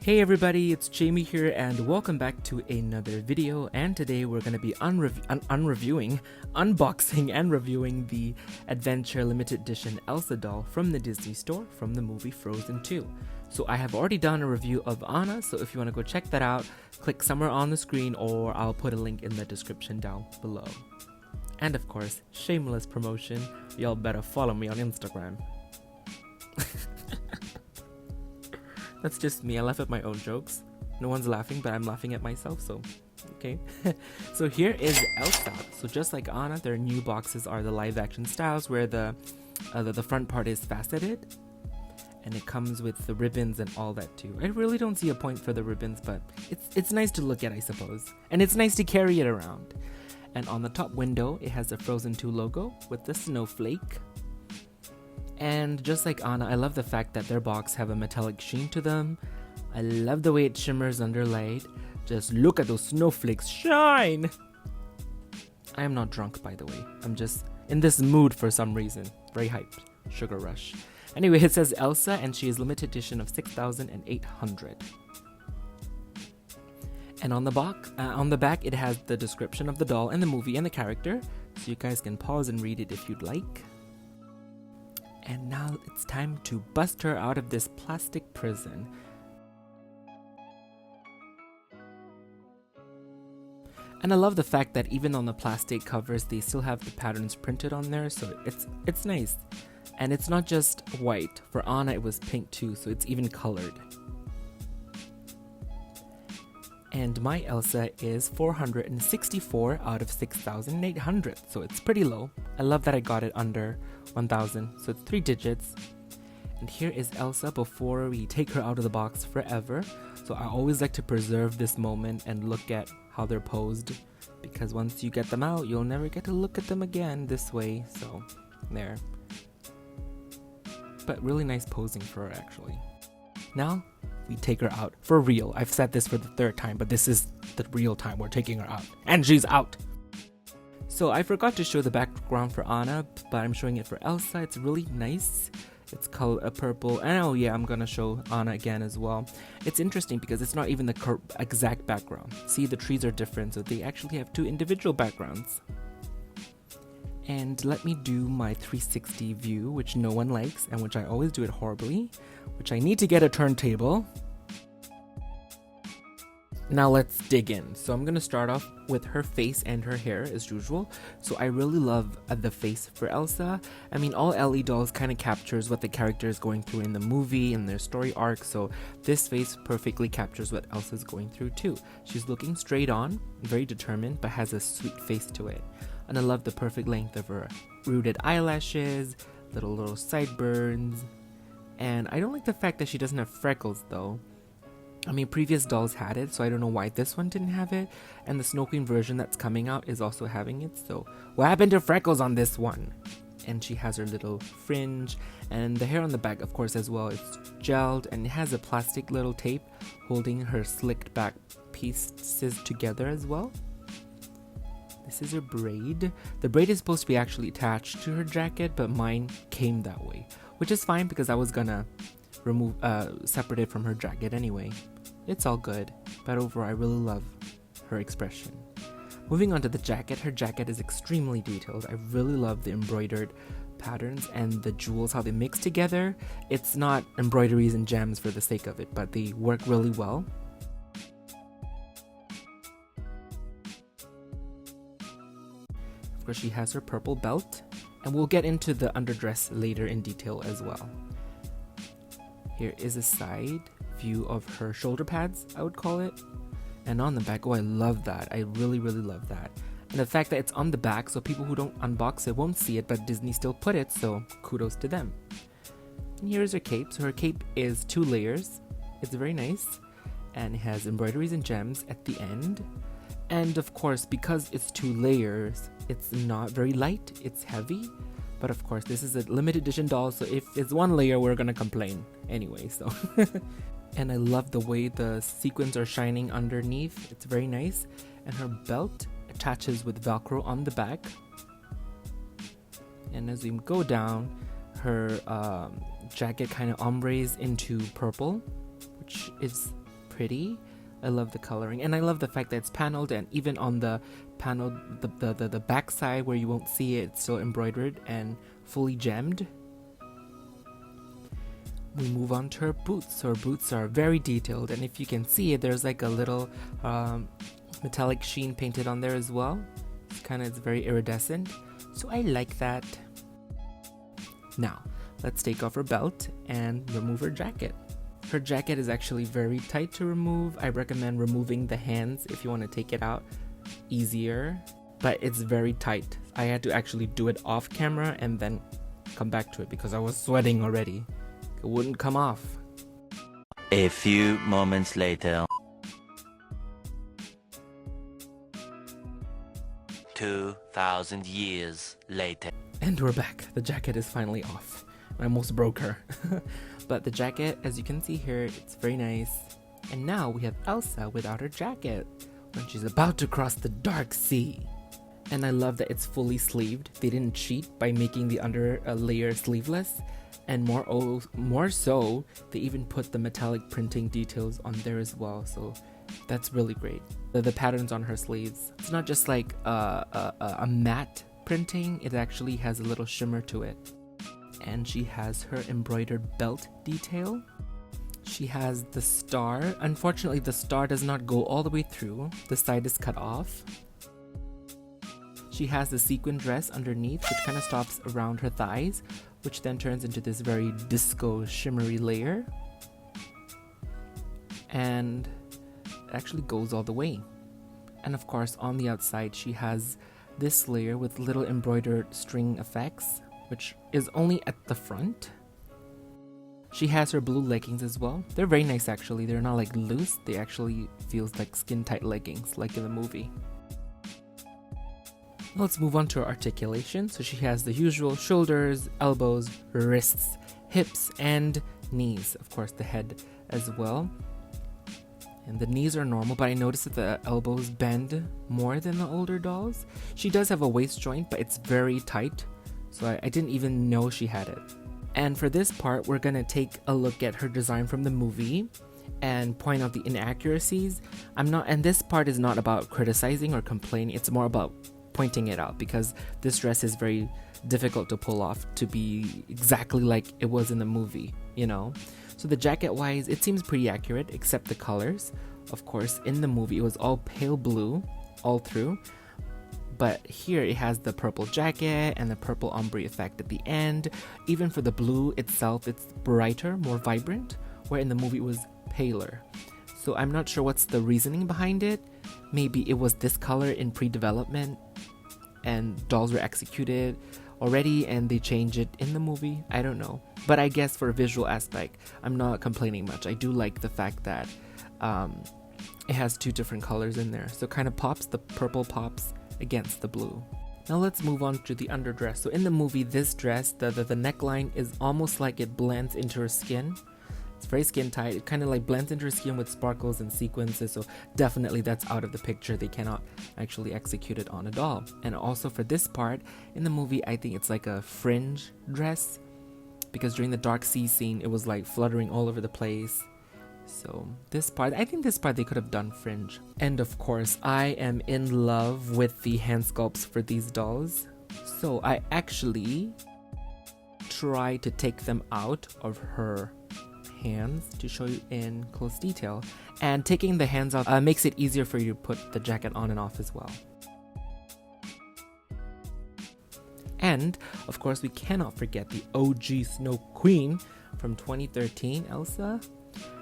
Hey everybody, it's Chaymie here and welcome back to another video, and today we're going to be unboxing and reviewing the Adventure Limited Edition Elsa doll from the Disney store from the movie Frozen 2. So I have already done a review of Anna, so if you want to go check that out, click somewhere on the screen or I'll put a link in the description down below. And of course, shameless promotion, y'all better follow me on Instagram. That's just me. I laugh at my own jokes. No one's laughing, but I'm laughing at myself, so okay. So here is Elsa. So just like Anna, their new boxes are the live action styles where the front part is faceted. And it comes with the ribbons and all that too. I really don't see a point for the ribbons, but it's nice to look at, I suppose. And it's nice to carry it around. And on the top window, it has the Frozen 2 logo with the snowflake. And just like Anna, I love the fact that their box have a metallic sheen to them. I love the way it shimmers under light. Just look at those snowflakes shine! I am not drunk, by the way. I'm just in this mood for some reason. Very hyped. Sugar rush. Anyway, it says Elsa and she is limited edition of 6,800. And on the back, it has the description of the doll and the movie and the character. So you guys can pause and read it if you'd like. And now it's time to bust her out of this plastic prison. And I love the fact that even on the plastic covers, they still have the patterns printed on there, so it's nice. And it's not just white. For Anna, it was pink too, so it's even colored. And my Elsa is 464 out of 6,800, so it's pretty low. I love that I got it under 1,000, so it's 3 digits. And here is Elsa before we take her out of the box forever. So I always like to preserve this moment and look at how they're posed, because once you get them out, you'll never get to look at them again this way, so there. But really nice posing for her, actually. Now, we take her out for real. I've said this for the 3rd time, but this is the real time we're taking her out. And she's out! So I forgot to show the background for Anna, but I'm showing it for Elsa. It's really nice. It's called a purple. And oh yeah, I'm gonna show Anna again as well. It's interesting because it's not even the exact background. See, the trees are different, so they actually have 2 individual backgrounds. And let me do my 360 view, which no one likes, and which I always do it horribly, which I need to get a turntable. Now let's dig in. So I'm going to start off with her face and her hair as usual. So I really love the face for Elsa. I mean, all LE dolls kind of captures what the character is going through in the movie and their story arc, so this face perfectly captures what Elsa's going through too. She's looking straight on, very determined, but has a sweet face to it. And I love the perfect length of her rooted eyelashes, little sideburns. And I don't like the fact that she doesn't have freckles though. I mean, previous dolls had it, so I don't know why this one didn't have it. And the Snow Queen version that's coming out is also having it, so what happened to freckles on this one? And she has her little fringe, and the hair on the back, of course, as well. It's gelled, and it has a plastic little tape holding her slicked back pieces together as well. This is her braid. The braid is supposed to be actually attached to her jacket, but mine came that way, which is fine because I was gonna separate it from her jacket anyway. It's all good, but overall I really love her expression. Moving on to the jacket, her jacket is extremely detailed. I really love the embroidered patterns and the jewels, how they mix together. It's not embroideries and gems for the sake of it, but they work really well. Of course, she has her purple belt, and we'll get into the underdress later in detail as well. Here is a side view of her shoulder pads, I would call it. And on the back, oh, I love that. I really love that. And the fact that it's on the back, so people who don't unbox it won't see it, but Disney still put it, so kudos to them. And here's her cape. So her cape is 2 layers. It's very nice. And it has embroideries and gems at the end. And of course, because it's 2 layers, it's not very light, it's heavy. But of course, this is a limited edition doll, so if it's 1 layer, we're gonna complain anyway, so. And I love the way the sequins are shining underneath. It's very nice. And her belt attaches with Velcro on the back. And as we go down, her jacket kind of ombres into purple, which is pretty. I love the coloring, and I love the fact that it's paneled, and even on the panel, the back side where you won't see it, it's still embroidered and fully gemmed. We move on to her boots. So her boots are very detailed, and if you can see it, there's like a little metallic sheen painted on there as well. It's very iridescent, so I like that. Now let's take off her belt and remove her jacket. Her jacket is actually very tight to remove. I recommend removing the hands if you want to take it out easier, but it's very tight. I had to actually do it off camera and then come back to it because I was sweating already. It wouldn't come off. A few moments later. 2,000 years later. And we're back. The jacket is finally off. I almost broke her. But the jacket, as you can see here, it's very nice. And now we have Elsa without her jacket when she's about to cross the dark sea. And I love that it's fully sleeved. They didn't cheat by making the under layer sleeveless. And more so, they even put the metallic printing details on there as well. So that's really great. The patterns on her sleeves, it's not just like a matte printing. It actually has a little shimmer to it. And she has her embroidered belt detail. She has the star. Unfortunately, the star does not go all the way through. The side is cut off. She has the sequin dress underneath, which kind of stops around her thighs, which then turns into this very disco shimmery layer. And it actually goes all the way. And of course, on the outside, she has this layer with little embroidered string effects, which is only at the front. She has her blue leggings as well. They're very nice actually. They're not like loose. They actually feels like skin tight leggings like in the movie. Let's move on to her articulation. So she has the usual shoulders, elbows, wrists, hips, and knees. Of course the head as well. And the knees are normal, but I noticed that the elbows bend more than the older dolls. She does have a waist joint, but it's very tight. So I didn't even know she had it. And for this part, we're gonna take a look at her design from the movie and point out the inaccuracies. And this part is not about criticizing or complaining, it's more about pointing it out because this dress is very difficult to pull off to be exactly like it was in the movie, you know? So the jacket wise, it seems pretty accurate except the colors. Of course, in the movie, it was all pale blue all through. But here it has the purple jacket and the purple ombre effect at the end. Even for the blue itself, it's brighter, more vibrant, where in the movie it was paler. So I'm not sure what's the reasoning behind it. Maybe it was this color in pre-development and dolls were executed already and they changed it in the movie. I don't know. But I guess for a visual aspect, I'm not complaining much. I do like the fact that it has two different colors in there. So it kind of pops, the purple pops against the blue. Now let's move on to the underdress. So in the movie, this dress, the neckline is almost like it blends into her skin. It's very skin tight. It kind of like blends into her skin with sparkles and sequences. So definitely that's out of the picture. They cannot actually execute it on a doll. And also for this part in the movie, I think it's like a fringe dress because during the dark sea scene, it was like fluttering all over the place. So this part, I think this part they could have done fringe. And of course, I am in love with the hand sculpts for these dolls. So I actually try to take them out of her hands to show you in close detail. And taking the hands off makes it easier for you to put the jacket on and off as well. And of course, we cannot forget the OG Snow Queen from 2013, Elsa.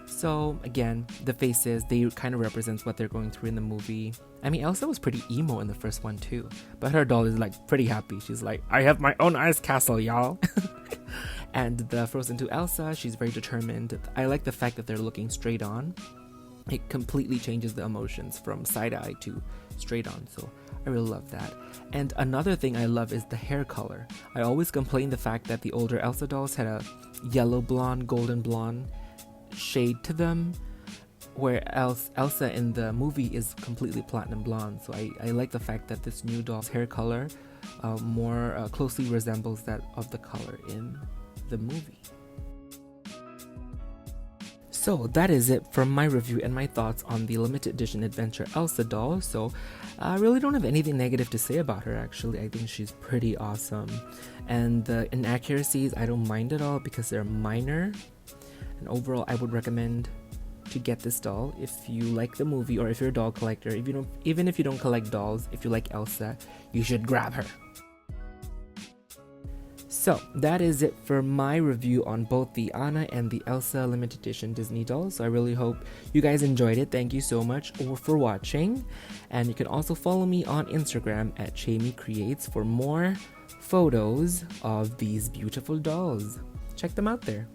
So again, the faces, they kind of represents what they're going through in the movie. I mean, Elsa was pretty emo in the first one too, but her doll is like pretty happy. She's like, I have my own ice castle, y'all. And the Frozen 2 Elsa, she's very determined. I like the fact that they're looking straight on. It completely changes the emotions from side eye to straight on, so I really love that. And another thing I love is the hair color. I always complain the fact that the older Elsa dolls had a yellow blonde, golden blonde shade to them, where Elsa in the movie is completely platinum blonde. So I like the fact that this new doll's hair color more closely resembles that of the color in the movie. So that is it from my review and my thoughts on the limited edition adventure Elsa doll. So I really don't have anything negative to say about her actually. I think she's pretty awesome. And the inaccuracies I don't mind at all because they're minor. And overall I would recommend to get this doll if you like the movie or if you're a doll collector. Even if you don't collect dolls, if you like Elsa, you should grab her. So that is it for my review on both the Anna and the Elsa limited edition Disney dolls. So I really hope you guys enjoyed it. Thank you so much for watching. And you can also follow me on Instagram at Chaymie Creates for more photos of these beautiful dolls. Check them out there.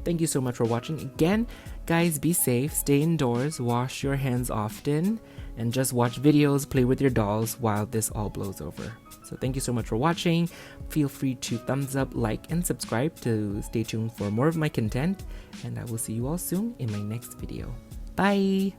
Thank you so much for watching. Again, guys, be safe, stay indoors, wash your hands often, and just watch videos, play with your dolls while this all blows over. So thank you so much for watching. Feel free to thumbs up, like, and subscribe to stay tuned for more of my content. And I will see you all soon in my next video. Bye!